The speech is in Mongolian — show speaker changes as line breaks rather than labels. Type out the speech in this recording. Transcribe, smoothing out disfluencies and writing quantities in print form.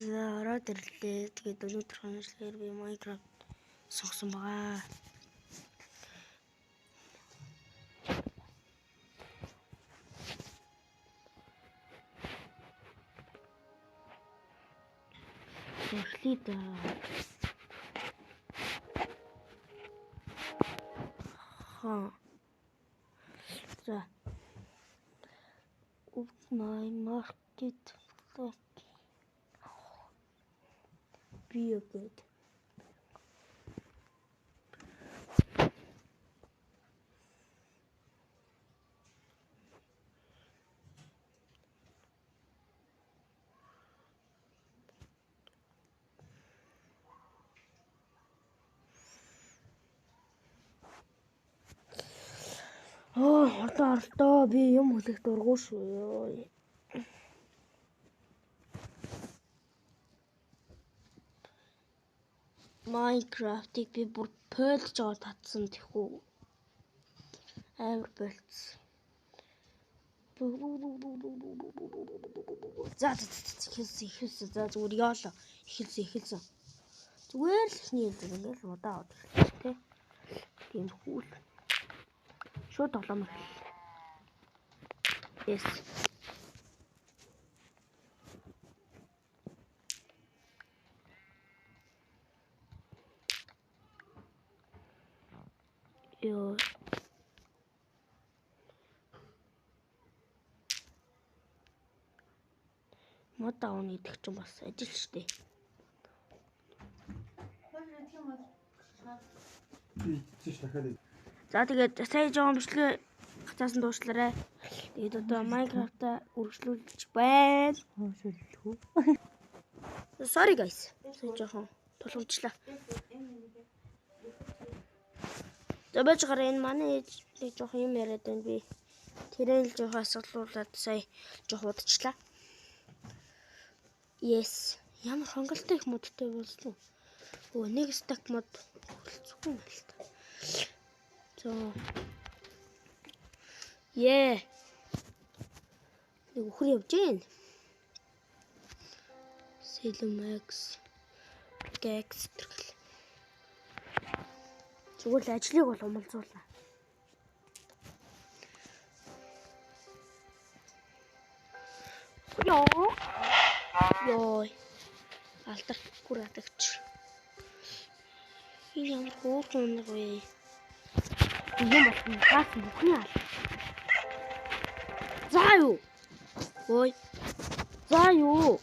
Ороод ирлээ. Тэгээд өнөөдөр хоншлоор би Minecraft сонгосон байгаа. Эхлээд за my market be a good. Хортоо би юм хүлэх дургуй шүү. Minecraft-ыг би бүр пөлж жоо татсан тэхүү. Амар болц. За ихэлсэн. За зүгээр яалаа. Ихэлсэн. Зүгээр л ихний хэлдэг ингээл удаа аваад тий. Тийм хүл. Шууд тоглоомор. Yes. Ёо. Мод аавна гэдэг чинь бас ажил штэ. За тэгээд сая жоон бичлэг хацаасан дуушлаарай. Тэгээд одоо Minecraft-а үргэлжлүүлж байна. Sorry guys. Сая жоон тулгамжлаа. За байж гараа энэ манай ээж жоох юм яриад байна би. Тэрэл жоох асуулуулаад сая жоох удажлаа. Yes. Ямар хонголтой их модтой болсон. Нэг стак мод хөлцөхгүй юм л та. За. Нэг өхөр явж гин. Selmax Pickaxe гэл. Зүгээр л ажлыг бол умалзуулаа. Ёо. Алтар хүрээдэгч. Энэ ямар хөөрхөн вэ? Юм болсон газ бүхний ал. За юу? Ой. За юу?